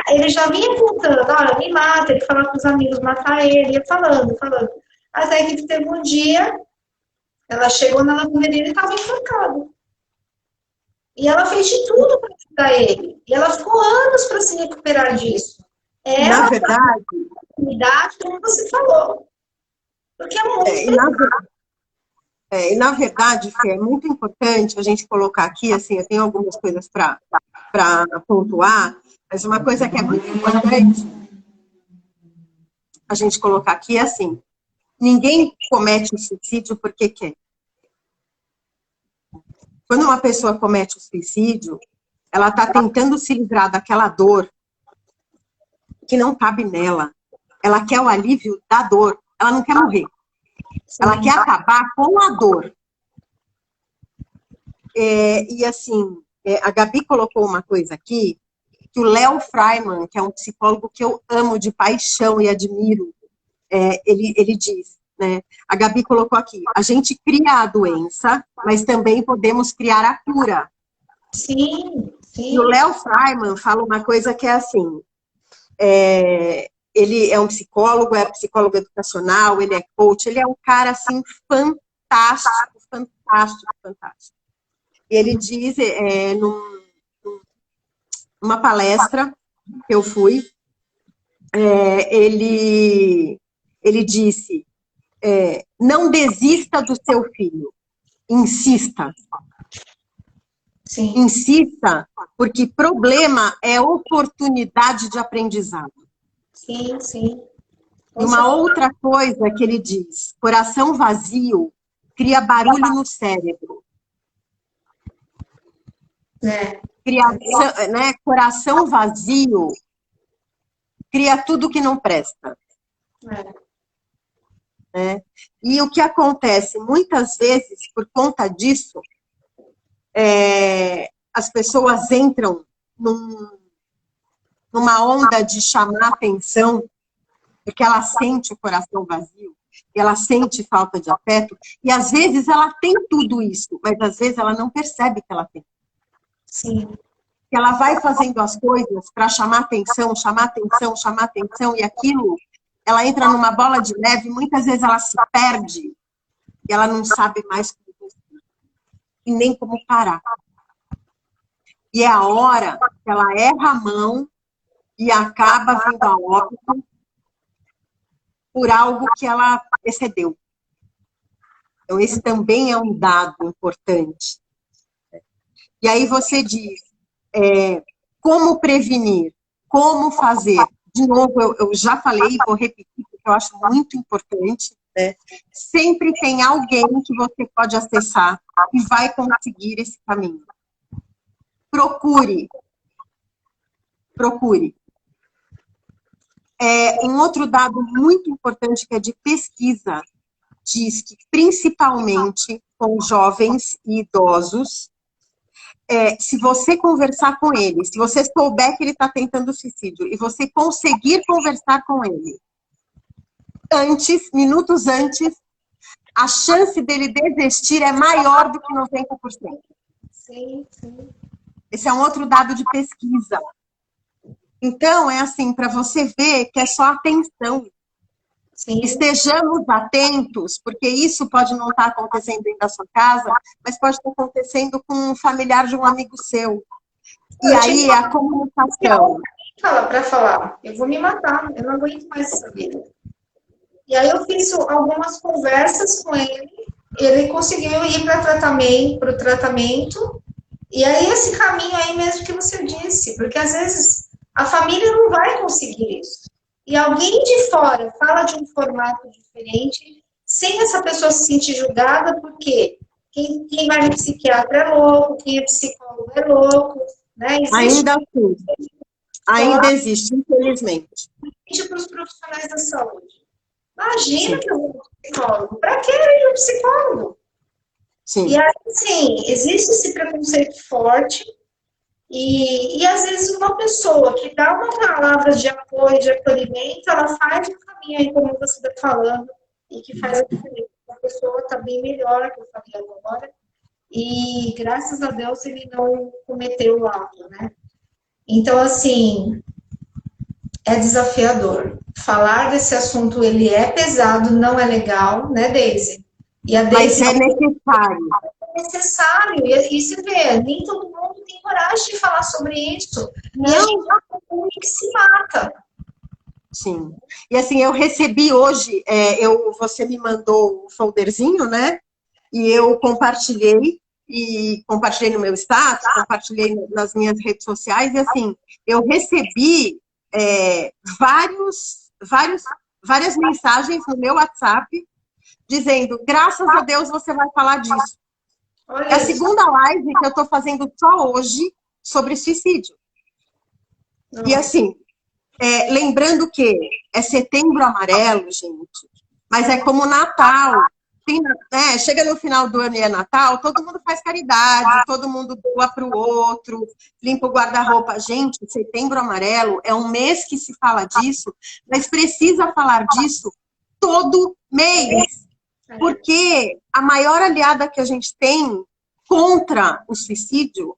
ele já vinha contando, olha, me mata, ele falava com os amigos matar ele, ia falando, falando. Até que teve um dia, ela chegou na lavanderia e ele estava enforcado. E ela fez de tudo para ajudar ele. E ela ficou anos para se recuperar disso. Na Ela, verdade, a idade, como você falou. Porque é muito e na verdade, Fê, é muito importante a gente colocar aqui, assim, eu tenho algumas coisas para pontuar, mas uma coisa que é muito importante a gente colocar aqui é assim, ninguém comete o suicídio porque quer. Quando uma pessoa comete o suicídio, ela está tentando se livrar daquela dor que não cabe nela. Ela quer o alívio da dor, ela não quer morrer. Ela quer acabar com a dor. E assim, a Gabi colocou uma coisa aqui, que o Léo Freiman, que é um psicólogo que eu amo de paixão e admiro, ele diz, né? A Gabi colocou aqui, a gente cria a doença, mas também podemos criar a cura. Sim, sim. E o Léo Freiman fala uma coisa que é assim, ele é um psicólogo, é psicólogo educacional, ele é coach, ele é um cara assim fantástico, fantástico, fantástico. E ele diz, numa palestra que eu fui, ele disse, não desista do seu filho, insista. Sim. Insista, porque problema é oportunidade de aprendizado. Sim, sim. E uma outra coisa que ele diz, coração vazio cria barulho no cérebro. Coração vazio cria tudo que não presta. E o que acontece, muitas vezes, por conta disso, as pessoas entram numa onda de chamar atenção, porque ela sente o coração vazio, e ela sente falta de afeto, e às vezes ela tem tudo isso, mas às vezes ela não percebe que ela tem. Sim. Que ela vai fazendo as coisas para chamar atenção, chamar atenção, chamar atenção, e aquilo, ela entra numa bola de neve, muitas vezes ela se perde, e ela não sabe mais como fazer, e nem como parar. E é a hora que ela erra a mão e acaba vindo a óbito por algo que ela excedeu. Então, esse também é um dado importante. E aí você diz, como prevenir, como fazer. De novo, eu já falei, vou repetir, porque eu acho muito importante, né? Sempre tem alguém que você pode acessar e vai conseguir esse caminho. Procure. Um outro dado muito importante que é de pesquisa, diz que, principalmente com jovens e idosos, se você conversar com ele, se você souber que ele está tentando suicídio e você conseguir conversar com ele minutos antes, a chance dele desistir é maior do que 90%. Sim, sim. Esse é um outro dado de pesquisa. Então, é assim, para você ver que é só atenção. Sim. Estejamos atentos, porque isso pode não estar acontecendo dentro da sua casa, mas pode estar acontecendo com um familiar de um amigo seu. E aí a comunicação. Fala para falar, eu vou me matar, eu não aguento mais essa vida. E aí eu fiz algumas conversas com ele conseguiu ir para o tratamento, e aí esse caminho aí mesmo que você disse, porque às vezes a família não vai conseguir isso. E alguém de fora fala de um formato diferente, sem essa pessoa se sentir julgada, porque quem vai no psiquiatra é louco, quem é psicólogo é louco, né? Ainda assim, ainda existe, infelizmente. Para os profissionais da saúde. Imagina que eu vou no psicólogo. Para que eu ir no psicólogo? Sim. E aí, sim, existe esse preconceito forte. E às vezes uma pessoa que dá uma palavra de apoio, de acolhimento, ela faz um caminho aí, como você está falando, e que faz a diferença. A pessoa está bem melhor, que eu falei agora, e graças a Deus ele não cometeu o ato, né? Então, assim, é desafiador. Falar desse assunto, ele é pesado, não é legal, né, Deise? E a Deise mas é necessário. É necessário. E você vê, nem todo mundo tem coragem de falar sobre isso. Não. E a gente é um que se mata. Sim. E assim, eu recebi hoje, você me mandou um folderzinho, né? E eu compartilhei no meu status, compartilhei nas minhas redes sociais, e assim, eu recebi várias mensagens no meu WhatsApp dizendo, graças a Deus você vai falar disso. É a segunda live que eu estou fazendo só hoje sobre suicídio. E assim, lembrando que é Setembro Amarelo, gente, mas é como Natal. Chega no final do ano e é Natal, todo mundo faz caridade, todo mundo doa para o outro, limpa o guarda-roupa. Gente, Setembro Amarelo é um mês que se fala disso, mas precisa falar disso todo mês, porque a maior aliada que a gente tem contra o suicídio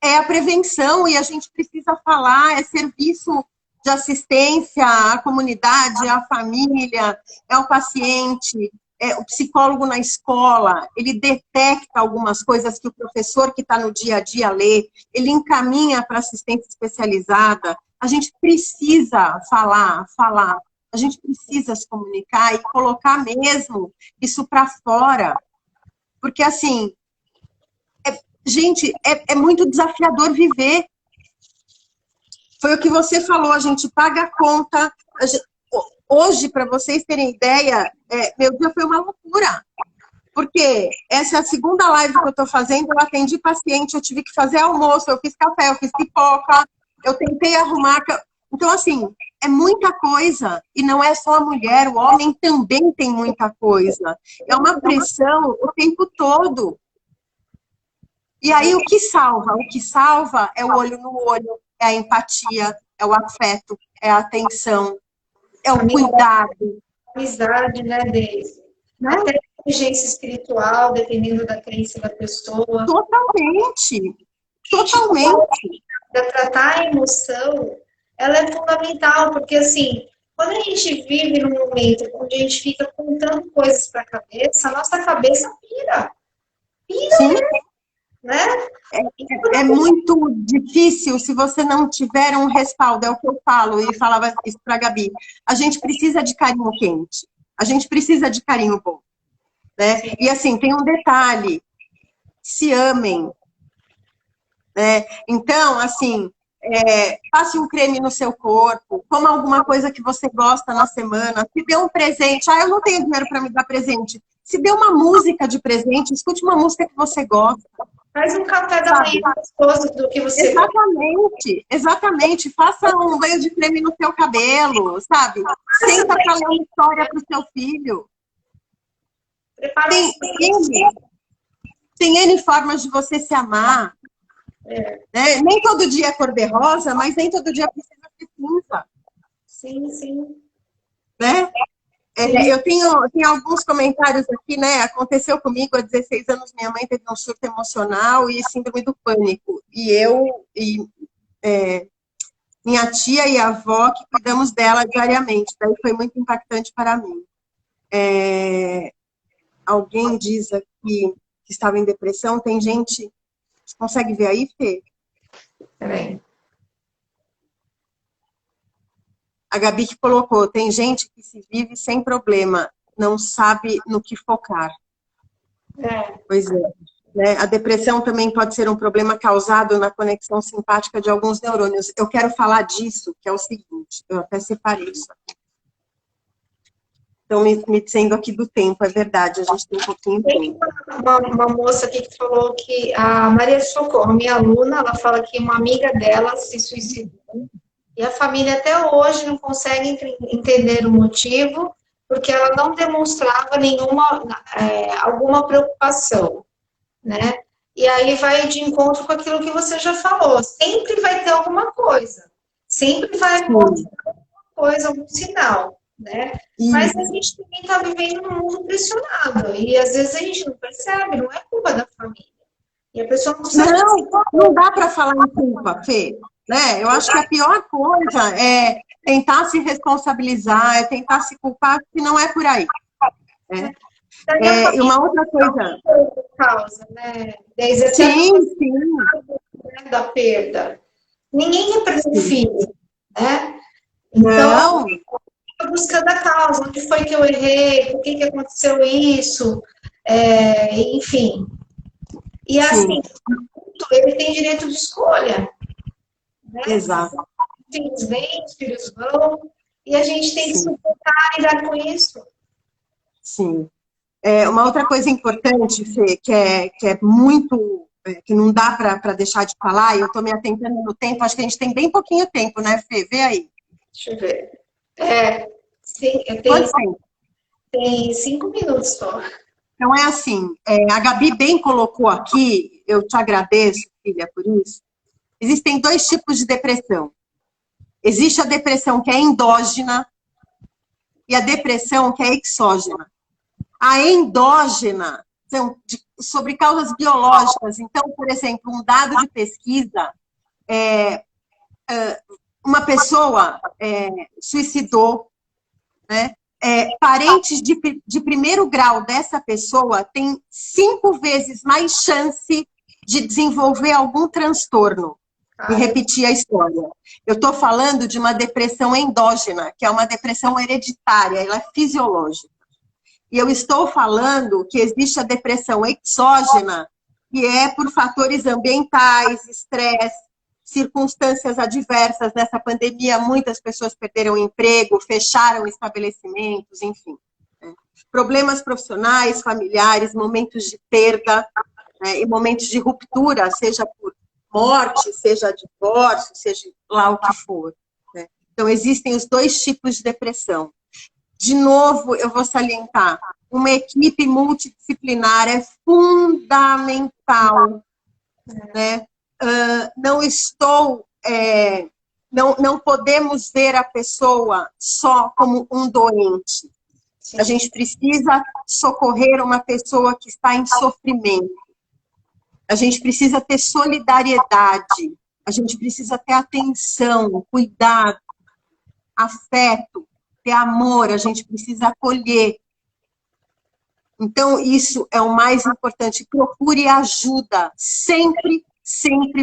é a prevenção, e a gente precisa falar, é serviço de assistência à comunidade, à família, é o paciente, o psicólogo na escola, ele detecta algumas coisas que o professor que está no dia a dia lê, ele encaminha para assistência especializada. A gente precisa falar, a gente precisa se comunicar e colocar mesmo isso para fora, porque assim, gente, é muito desafiador viver. Foi o que você falou, a gente paga a conta. Hoje, para vocês terem ideia, meu dia foi uma loucura. Porque essa é a segunda live que eu estou fazendo, eu atendi paciente, eu tive que fazer almoço, eu fiz café, eu fiz pipoca, eu tentei arrumar. Então, assim, é muita coisa. E não é só a mulher, o homem também tem muita coisa. É uma pressão o tempo todo. E aí, o que salva? O que salva é o olho no olho, é a empatia, é o afeto, é a atenção, é o cuidado. Amizade, né, Deise? Até inteligência espiritual, dependendo da crença da pessoa. Totalmente. Totalmente. Para tratar a emoção, ela é fundamental, porque assim, quando a gente vive num momento onde a gente fica contando coisas para a cabeça, a nossa cabeça pira. Sim. Né? É muito difícil se você não tiver um respaldo, é o que eu falo, e falava isso para a Gabi. A gente precisa de carinho quente, a gente precisa de carinho bom. Né? E assim, tem um detalhe, se amem. Né? Então, assim, passe um creme no seu corpo, coma alguma coisa que você gosta na semana, se dê um presente. Eu não tenho dinheiro para me dar presente. Se dê uma música de presente, escute uma música que você gosta. Faz um café da manhã gostoso do que você Exatamente. Faça um banho de creme no seu cabelo, sabe? Senta para ler uma história para o seu filho. Tem N, tem N formas de você se amar. Né? Nem todo dia é cor-de-rosa, mas nem todo dia precisa ser cinza. Sim, sim. Né? Eu tenho alguns comentários aqui, né? Aconteceu comigo há 16 anos, minha mãe teve um surto emocional e síndrome do pânico. Minha tia e a avó que cuidamos dela diariamente. Daí foi muito impactante para mim. Alguém diz aqui que estava em depressão, tem gente... Você consegue ver aí, Fê? Peraí. A Gabi que colocou, tem gente que se vive sem problema, não sabe no que focar. Pois é. Né? A depressão também pode ser um problema causado na conexão simpática de alguns neurônios. Eu quero falar disso, que é o seguinte, eu até separei isso aqui. Estão me dizendo aqui do tempo, é verdade, a gente tem um pouquinho de tempo. Tem uma moça aqui que falou que a Maria Socorro, minha aluna, ela fala que uma amiga dela se suicidou e a família até hoje não consegue entender o motivo, porque ela não demonstrava alguma preocupação, né? E aí vai de encontro com aquilo que você já falou, sempre vai ter alguma coisa, sempre vai mostrar alguma coisa, algum sinal, né? Mas a gente também está vivendo num mundo pressionado, e às vezes a gente não percebe, não é culpa da família. E a pessoa não sabe. Não dá para falar em culpa, Fê. Né? Eu acho que a pior coisa é tentar se responsabilizar, é tentar se culpar, que não é por aí. Né? E uma outra coisa. Causa, né? Sim. Da perda. Ninguém quer perder um filho, né? Então, a busca da causa, onde foi que eu errei, por que aconteceu isso, enfim. E assim, ele tem direito de escolha. Né? Exato. Os filhos vêm, os filhos vão, e a gente tem que suportar e lidar com isso. Sim. Uma outra coisa importante, Fê, que é muito, que não dá para deixar de falar, e eu estou me atentando no tempo, acho que a gente tem bem pouquinho tempo, né, Fê? Vê aí. Deixa eu ver. Sim, eu tenho, tem 5 minutos só. Então é assim, a Gabi bem colocou aqui, eu te agradeço, filha, por isso. Existem 2 tipos de depressão. Existe a depressão que é endógena e a depressão que é exógena. A endógena, sobre causas biológicas. Então, por exemplo, um dado de pesquisa, uma pessoa suicidou, né? Parentes de primeiro grau dessa pessoa têm 5 vezes mais chance de desenvolver algum transtorno. E repetir a história. Eu estou falando de uma depressão endógena, que é uma depressão hereditária, ela é fisiológica. E eu estou falando que existe a depressão exógena, que é por fatores ambientais, estresse, circunstâncias adversas. Nessa pandemia, muitas pessoas perderam o emprego, fecharam estabelecimentos, enfim. Né? Problemas profissionais, familiares, momentos de perda, né? E momentos de ruptura, seja por morte, seja divórcio, seja lá o que for. Né? Então, existem os 2 tipos de depressão. De novo, eu vou salientar, uma equipe multidisciplinar é fundamental. Né? Não podemos ver a pessoa só como um doente. Sim. A gente precisa socorrer uma pessoa que está em sofrimento. A gente precisa ter solidariedade. A gente precisa ter atenção, cuidado, afeto, ter amor. A gente precisa acolher. Então, isso é o mais importante. Procure ajuda. Sempre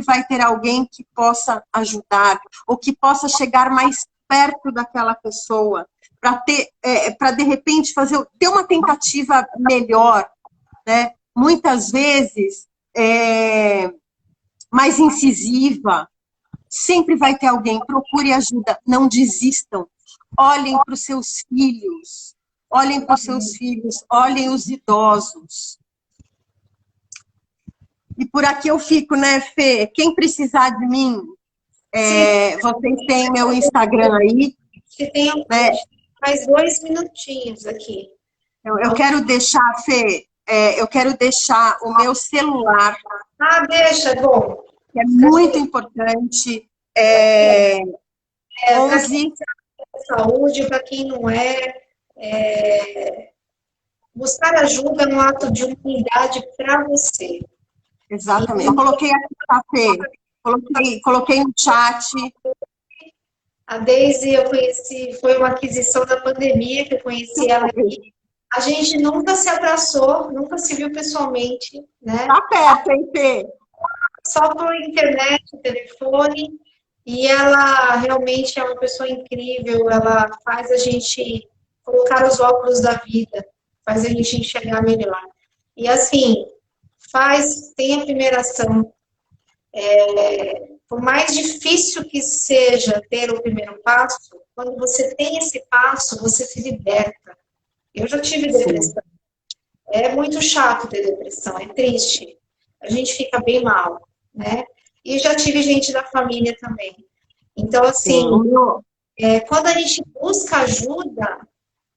vai ter alguém que possa ajudar, ou que possa chegar mais perto daquela pessoa, para de repente ter uma tentativa melhor, né? Muitas vezes mais incisiva. Sempre vai ter alguém. Procure ajuda. Não desistam. Olhem para os seus filhos. Olhem para os seus filhos. Olhem os idosos. E por aqui eu fico, né, Fê? Quem precisar de mim, vocês têm meu Instagram aí. Você tem mais 2 minutinhos aqui. Eu quero deixar, Fê, eu quero deixar o meu celular, Ah, deixa, é bom. que é muito importante, Para quem 11, tem saúde, para quem não buscar ajuda no ato de humanidade para você. exatamente. Eu coloquei aqui, tá, Fê? Coloquei no chat. A Daisy, eu conheci, foi uma aquisição da pandemia que eu conheci ela aqui. A gente nunca se abraçou, nunca se viu pessoalmente, né? Tá perto, hein, Fê? Só por internet, telefone. E ela realmente é uma pessoa incrível, ela faz a gente colocar os óculos da vida, faz a gente enxergar melhor. E assim, tem a primeira ação. Por mais difícil que seja ter o primeiro passo, quando você tem esse passo, você se liberta. Eu já tive depressão. É muito chato ter depressão, é triste. A gente fica bem mal, né? E já tive gente da família também. Então, assim, quando a gente busca ajuda,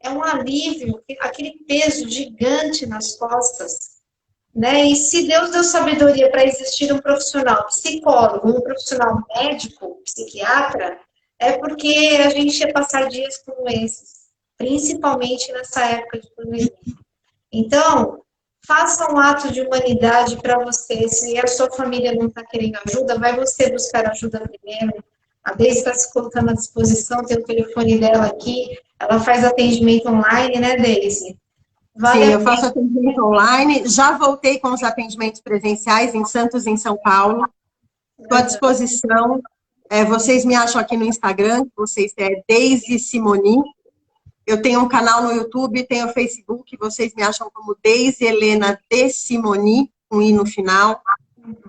é um alívio, aquele peso gigante nas costas, né? E se Deus deu sabedoria para existir um profissional psicólogo, um profissional médico, psiquiatra, é porque a gente ia passar dias como esses, principalmente nessa época de pandemia. Então, faça um ato de humanidade para você. Se a sua família não está querendo ajuda, vai você buscar ajuda primeiro. A Deise está se colocando à disposição, tem o telefone dela aqui. Ela faz atendimento online, né, Deise? Sim, eu faço atendimento online. Já voltei com os atendimentos presenciais em Santos, em São Paulo. Estou à disposição. Vocês me acham aqui no Instagram, vocês Daisy Simoni. Eu tenho um canal no YouTube, tenho o Facebook, vocês me acham como Daisy Helena de Simoni, com I no final.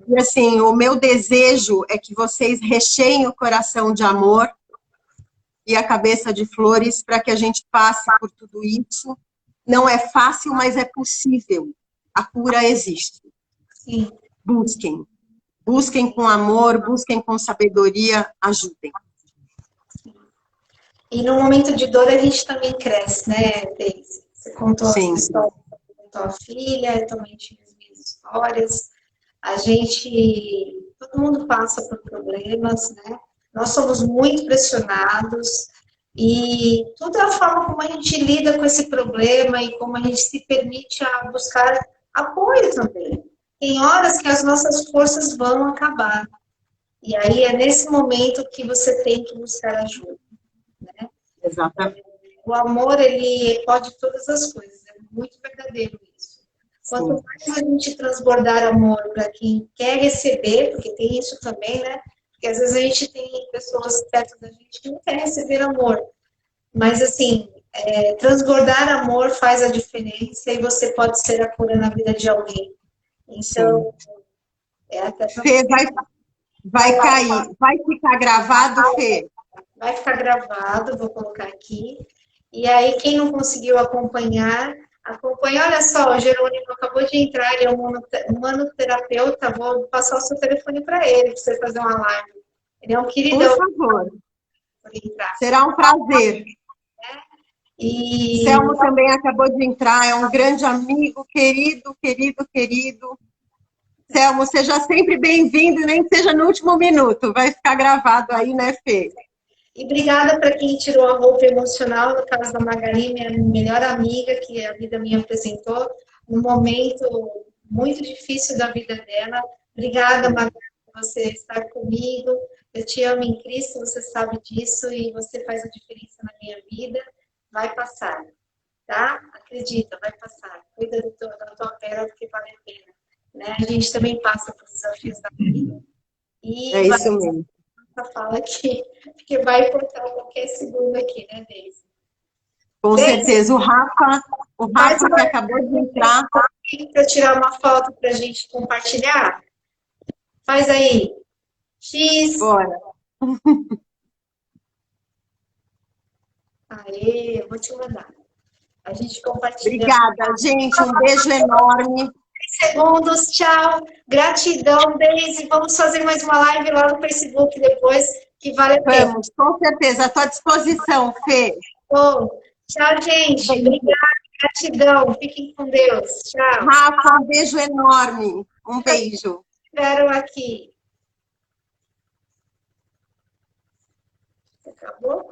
E assim, o meu desejo é que vocês recheiem o coração de amor e a cabeça de flores para que a gente passe por tudo isso. Não é fácil, mas é possível. A cura existe. Sim. Busquem. Busquem com amor, busquem com sabedoria, ajudem. E no momento de dor a gente também cresce, né, Deise? Você contou a sua história, contou a filha, eu também tive as minhas histórias. Todo mundo passa por problemas, né? Nós somos muito pressionados e tudo é a forma como a gente lida com esse problema e como a gente se permite a buscar apoio também. Tem horas que as nossas forças vão acabar. E aí é nesse momento que você tem que buscar ajuda. Né? Exatamente. O amor, ele pode todas as coisas, é muito verdadeiro isso. Quanto mais a gente transbordar amor para quem quer receber, porque tem isso também, né? Porque às vezes a gente tem pessoas perto da gente que não quer receber amor. Mas assim, transbordar amor faz a diferença e você pode ser a cura na vida de alguém. Então, até Fê, vai cair, vai ficar gravado, Fê? Vai ficar gravado, vou colocar aqui. E aí, quem não conseguiu acompanha. Olha só, o Jerônimo acabou de entrar, ele é um manoterapeuta, vou passar o seu telefone para ele, para você fazer uma live. Ele é um queridão. Por favor. Será um prazer. E... Selmo também acabou de entrar, é um grande amigo, querido, querido, querido. Selmo, seja sempre bem-vindo, nem que seja no último minuto. Vai ficar gravado aí, né, Fê? E obrigada para quem tirou a roupa emocional, no caso da Magali, minha melhor amiga, que a vida me apresentou, num momento muito difícil da vida dela. Obrigada, Magali, por você estar comigo. Eu te amo em Cristo, você sabe disso, e você faz a diferença na minha vida. Vai passar, tá? Acredita, vai passar. Cuida da tua pele, porque vale a pena. Né? A gente também passa por desafios da vida. E é isso mesmo. Fala aqui, porque vai cortar qualquer segundo aqui, né, Deise? Com certeza. O Rafa que acabou de entrar. Para tirar uma foto para a gente compartilhar? Faz aí. X. Bora. Aê, eu vou te mandar. A gente compartilha. Obrigada, gente. Um beijo enorme. Segundos, tchau. Gratidão, Deise. Vamos fazer mais uma live lá no Facebook depois, que vale a pena. Vamos, com certeza. À tua disposição, Fê. Bom, tchau, gente. Obrigada. Gratidão, fiquem com Deus. Tchau. Rafa, um beijo enorme. Um beijo. Espero aqui. Acabou?